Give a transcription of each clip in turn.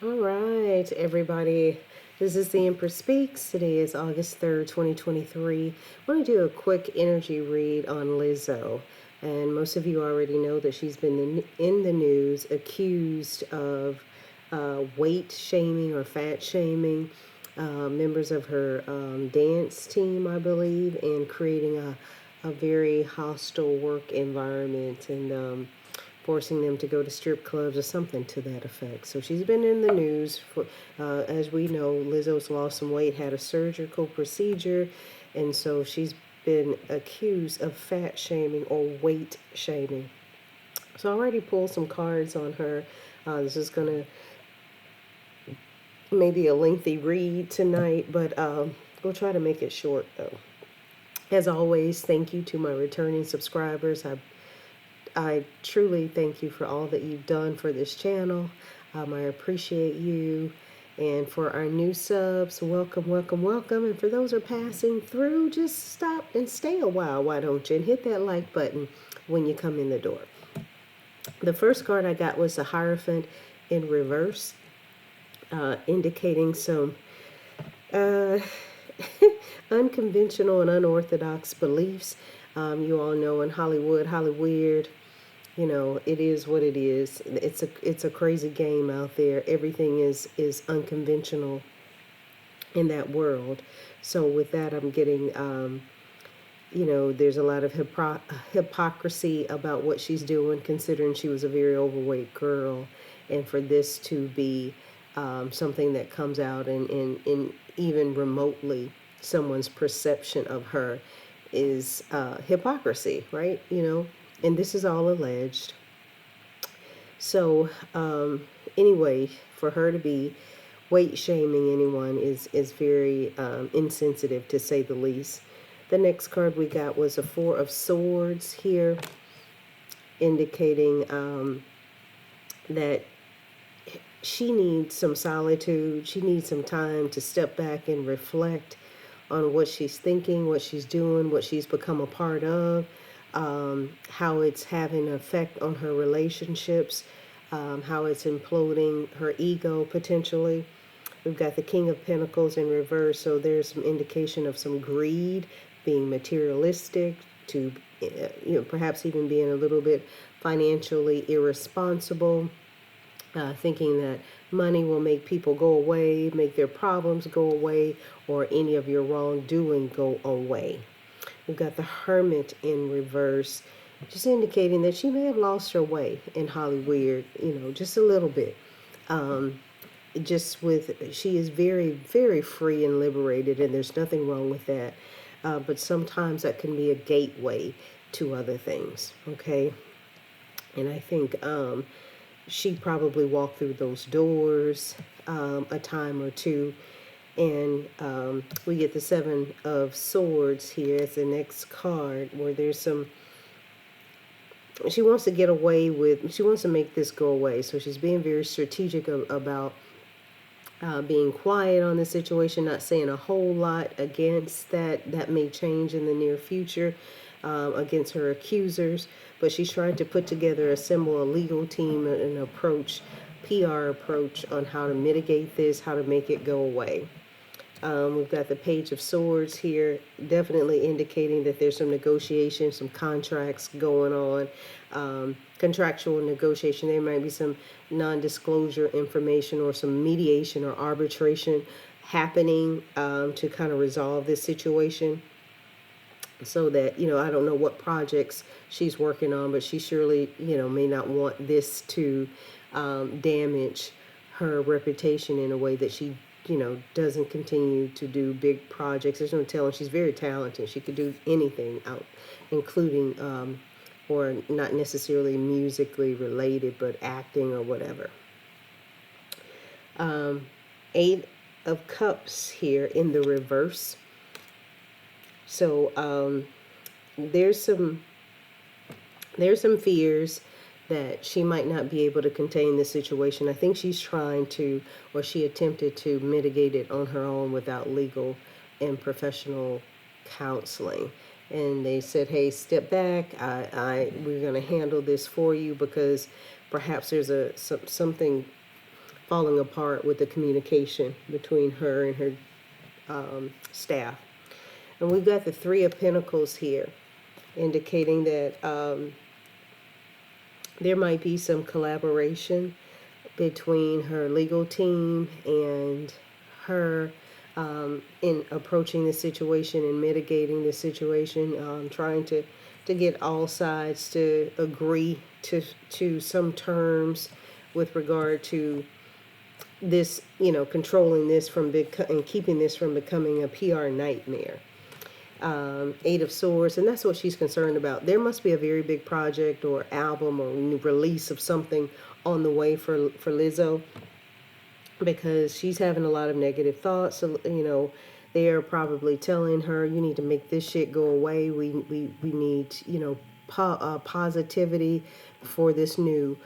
All right, everybody. This is The Empress Speaks. Today is August 3rd, 2023. I want to do a quick energy read on Lizzo. And most of you already know that she's been in the news accused of weight shaming or fat shaming members of her dance team, I believe, and creating a very hostile work environment. And forcing them to go to strip clubs or something to that effect. So she's been in the news for, as we know, Lizzo's lost some weight, had a surgical procedure, and so she's been accused of fat shaming or weight shaming. So I already pulled some cards on her. This is gonna maybe a lengthy read tonight, but we'll try to make it short though. As always, thank you to my returning subscribers. I truly thank you for all that you've done for this channel. I appreciate you. And for our new subs, welcome, welcome, welcome. And for those who are passing through, just stop and stay a while, why don't you? And hit that like button when you come in the door. The first card I got was the Hierophant in reverse, indicating some unconventional and unorthodox beliefs. You all know in Hollywood, Hollyweird, you know, it is what it is. It's a crazy game out there. Everything is unconventional in that world. So with that, I'm getting, you know, there's a lot of hypocrisy about what she's doing, considering she was a very overweight girl, and for this to be something that comes out in even remotely someone's perception of her is hypocrisy, right? You know, and this is all alleged. So anyway, for her to be weight shaming anyone is very insensitive, to say the least. The next card we got was a Four of Swords here, indicating that she needs some solitude. She needs some time to step back and reflect on what she's thinking, what she's doing, what she's become a part of, how it's having an effect on her relationships, how it's imploding her ego potentially. We've got the King of Pentacles in reverse, so there's some indication of some greed, being materialistic, to you know, perhaps even being a little bit financially irresponsible. Thinking that money will make people go away, make their problems go away, or any of your wrongdoing go away. We've got the Hermit in reverse, just indicating that she may have lost her way in Hollyweird, you know, just a little bit. Just with, she is very, very free and liberated, and there's nothing wrong with that. But sometimes that can be a gateway to other things, okay? And I think she probably walked through those doors a time or two. And we get the Seven of Swords here as the next card, where there's some, she wants to get away with, she wants to make this go away. So she's being very strategic about being quiet on the situation, not saying a whole lot against that. That may change in the near future. Against her accusers, but she's trying to put together, assemble a legal team, an approach, PR approach on how to mitigate this, how to make it go away. We've got the Page of Swords here, definitely indicating that there's some negotiation, some contracts going on, contractual negotiation. There might be some non-disclosure information or some mediation or arbitration happening to kind of resolve this situation. So that, you know, I don't know what projects she's working on, but she surely, you know, may not want this to damage her reputation in a way that she, you know, doesn't continue to do big projects. There's no telling. She's very talented. She could do anything out, including, or not necessarily musically related, but acting or whatever. Eight of Cups here in the reverse. So there's some fears that she might not be able to contain the situation. I think she's trying to, or she attempted to mitigate it on her own without legal and professional counseling. And they said, hey, step back. We're going to handle this for you, because perhaps there's something falling apart with the communication between her and her staff. And we've got the Three of Pentacles here, indicating that there might be some collaboration between her legal team and her in approaching the situation and mitigating the situation, trying to get all sides to agree to some terms with regard to this, controlling this from and keeping this from becoming a PR nightmare. Eight of Swords, and that's what she's concerned about. There must be a very big project or album or new release of something on the way for Lizzo, because she's having a lot of negative thoughts. So, they are probably telling her, you need to make this shit go away. We need, positivity for this new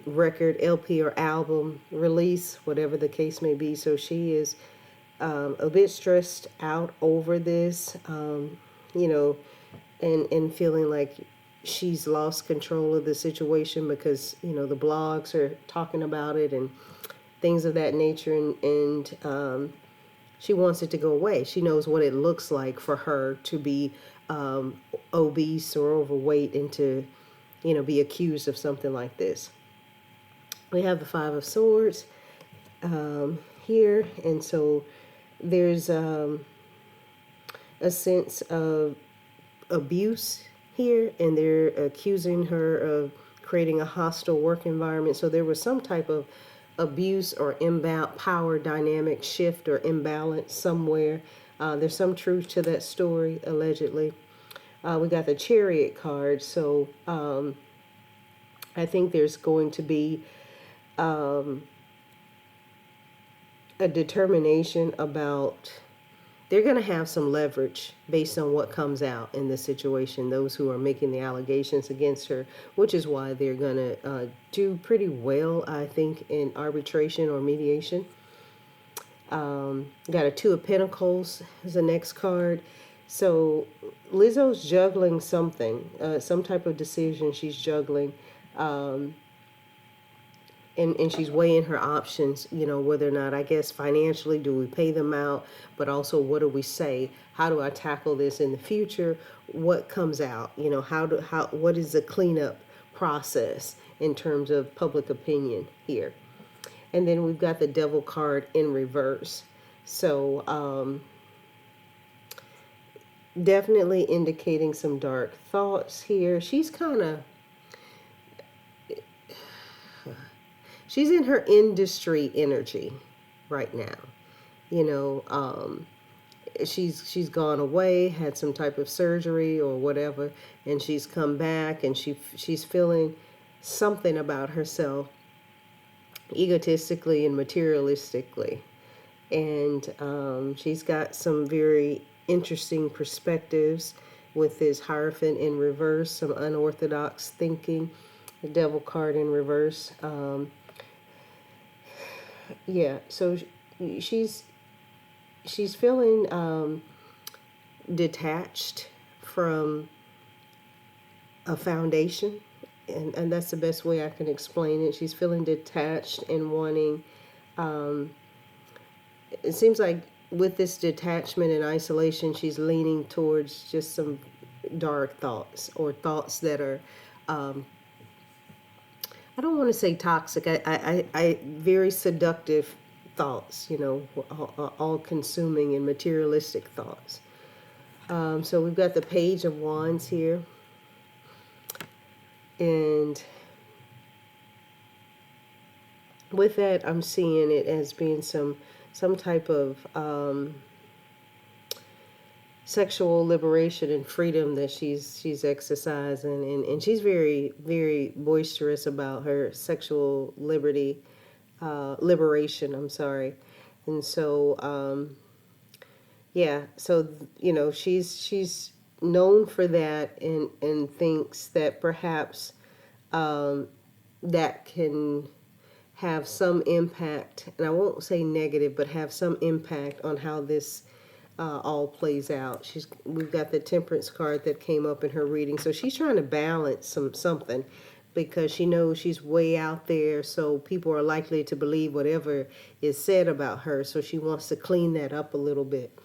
record, LP, or album release, whatever the case may be. So she is a bit stressed out over this, and feeling like she's lost control of the situation because, the blogs are talking about it and things of that nature. And she wants it to go away. She knows what it looks like for her to be obese or overweight and to, be accused of something like this. We have the Five of Swords here. And so there's a sense of abuse here, and they're accusing her of creating a hostile work environment. So there was some type of abuse or power dynamic shift or imbalance somewhere. There's some truth to that story, allegedly. We got the Chariot card. So I think there's going to be a determination about, they're going to have some leverage based on what comes out in this situation, those who are making the allegations against her, which is why they're going to do pretty well, I think, in arbitration or mediation. Got a Two of Pentacles as the next card. So Lizzo's juggling something, some type of decision she's juggling. And she's weighing her options, whether or not, I guess, financially, do we pay them out? But also, what do we say? How do I tackle this in the future? What comes out? What is the cleanup process in terms of public opinion here? And then we've got the Devil card in reverse. So definitely indicating some dark thoughts here. She's in her industry energy right now. She's gone away, had some type of surgery or whatever, and she's come back, and she's feeling something about herself, egotistically and materialistically. And she's got some very interesting perspectives with this Hierophant in reverse, some unorthodox thinking, the Devil card in reverse. Yeah, so she's feeling detached from a foundation, and that's the best way I can explain it. She's feeling detached and wanting, it seems like with this detachment and isolation, she's leaning towards just some dark thoughts, or thoughts that are, I don't want to say toxic, I very seductive thoughts, all consuming and materialistic thoughts. So we've got the Page of Wands here. And with that, I'm seeing it as being some type of sexual liberation and freedom that she's exercising, and she's very, very boisterous about her sexual liberation, I'm sorry. And so yeah, so she's known for that, and thinks that perhaps that can have some impact, and I won't say negative, but have some impact on how this all plays out. We've got the Temperance card that came up in her reading, so she's trying to balance something. because she knows she's way out there, so people are likely to believe whatever is said about her. So she wants to clean that up a little bit.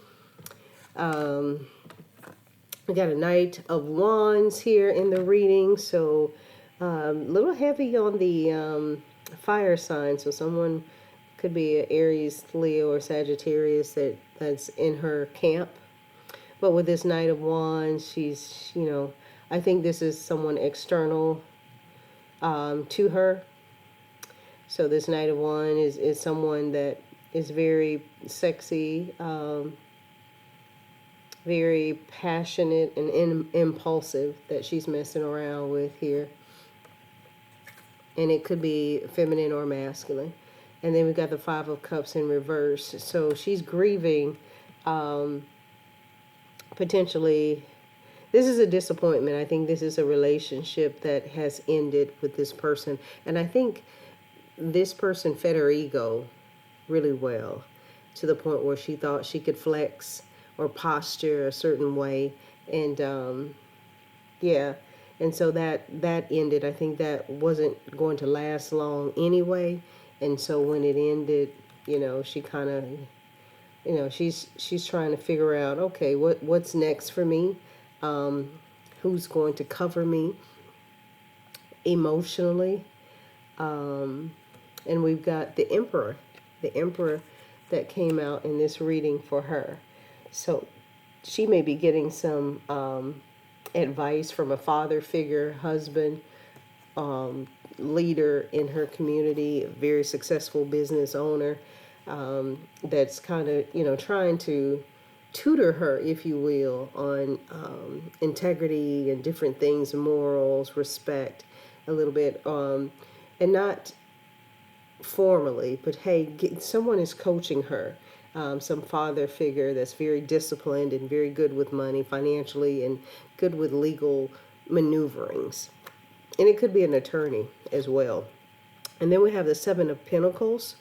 We got a Knight of Wands here in the reading, so a little heavy on the fire sign. So someone could be an Aries, Leo, or Sagittarius that's in her camp. But with this Knight of Wands, she's, I think this is someone external to her. So this Knight of Wands is someone that is very sexy, very passionate and impulsive that she's messing around with here. And it could be feminine or masculine. And then we got the Five of Cups in reverse. So she's grieving, potentially. This is a disappointment. I think this is a relationship that has ended with this person. And I think this person fed her ego really well, to the point where she thought she could flex or posture a certain way. And yeah. And so that ended. I think that wasn't going to last long anyway. And so when it ended, she kind of, she's trying to figure out, okay, what's next for me? Who's going to cover me emotionally? And we've got the Emperor that came out in this reading for her. So she may be getting some advice from a father figure, husband, leader in her community, a very successful business owner, that's kind of, trying to tutor her, if you will, on integrity and different things, morals, respect, a little bit, and not formally, but hey, someone is coaching her. Some father figure that's very disciplined and very good with money financially and good with legal maneuverings. And it could be an attorney as well. And then we have the Seven of Pentacles.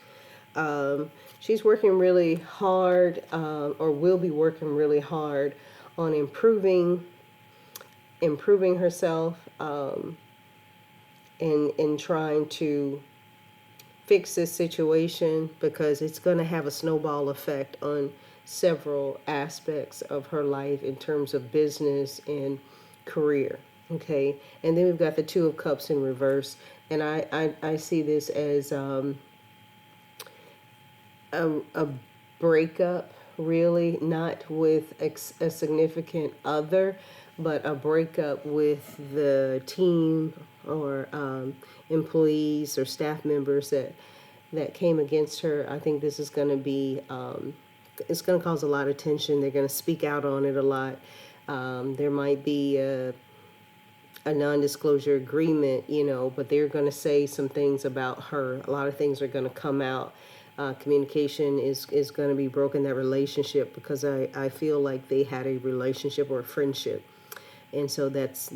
She's working really hard, or will be working really hard on improving herself, and trying to fix this situation, because it's going to have a snowball effect on several aspects of her life in terms of business and career. Okay, and then we've got the Two of Cups in reverse, and I see this as a breakup, really, not with a significant other, but a breakup with the team or employees or staff members that came against her. I think this is going to be, it's going to cause a lot of tension. They're going to speak out on it a lot. There might be a non-disclosure agreement, but they're going to say some things about her. A lot of things are going to come out. Communication is going to be broken, that relationship, because I feel like they had a relationship or a friendship. And so that's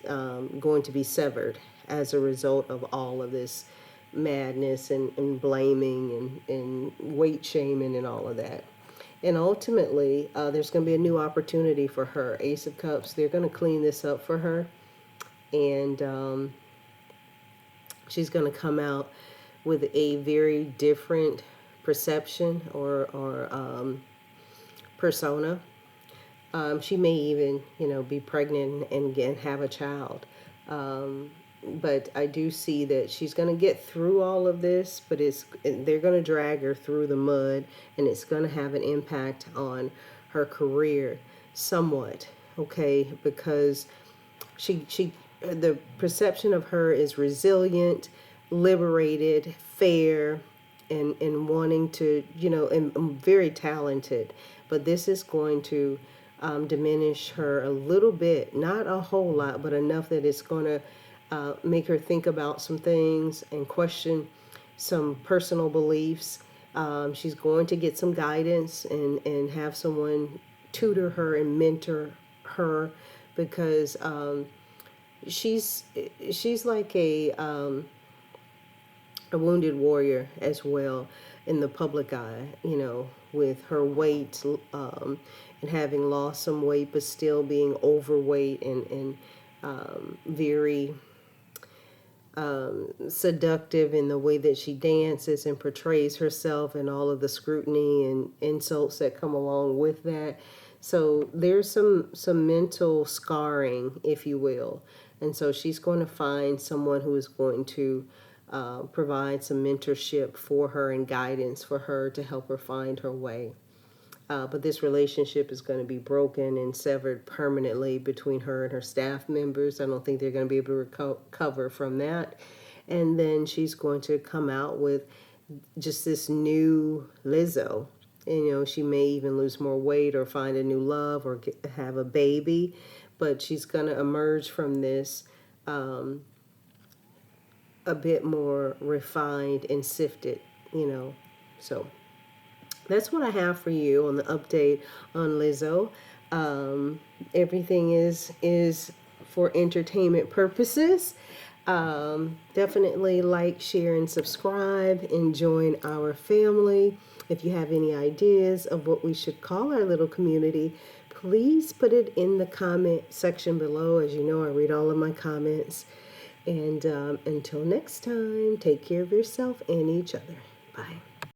going to be severed as a result of all of this madness and blaming and weight shaming and all of that. And ultimately, there's going to be a new opportunity for her. Ace of Cups, they're going to clean this up for her. And she's going to come out with a very different perception or persona. She may even, be pregnant and have a child. But I do see that she's going to get through all of this, but they're going to drag her through the mud, and it's going to have an impact on her career somewhat, okay? Because the perception of her is resilient, liberated, fair, and wanting to, and very talented. But this is going to diminish her a little bit, not a whole lot, but enough that it's going to make her think about some things and question some personal beliefs. She's going to get some guidance and have someone tutor her and mentor her, because she's like a wounded warrior as well in the public eye, with her weight, and having lost some weight but still being overweight and very seductive in the way that she dances and portrays herself, and all of the scrutiny and insults that come along with that. So there's some mental scarring, if you will. And so she's going to find someone who is going to provide some mentorship for her and guidance for her to help her find her way. But this relationship is going to be broken and severed permanently between her and her staff members. I don't think they're going to be able to recover from that. And then she's going to come out with just this new Lizzo. And, she may even lose more weight or find a new love or have a baby. But she's going to emerge from this a bit more refined and sifted. So that's what I have for you on the update on Lizzo. Everything is for entertainment purposes. Definitely like, share, and subscribe and join our family. If you have any ideas of what we should call our little community, please put it in the comment section below. As you know, I read all of my comments. And until next time, take care of yourself and each other. Bye.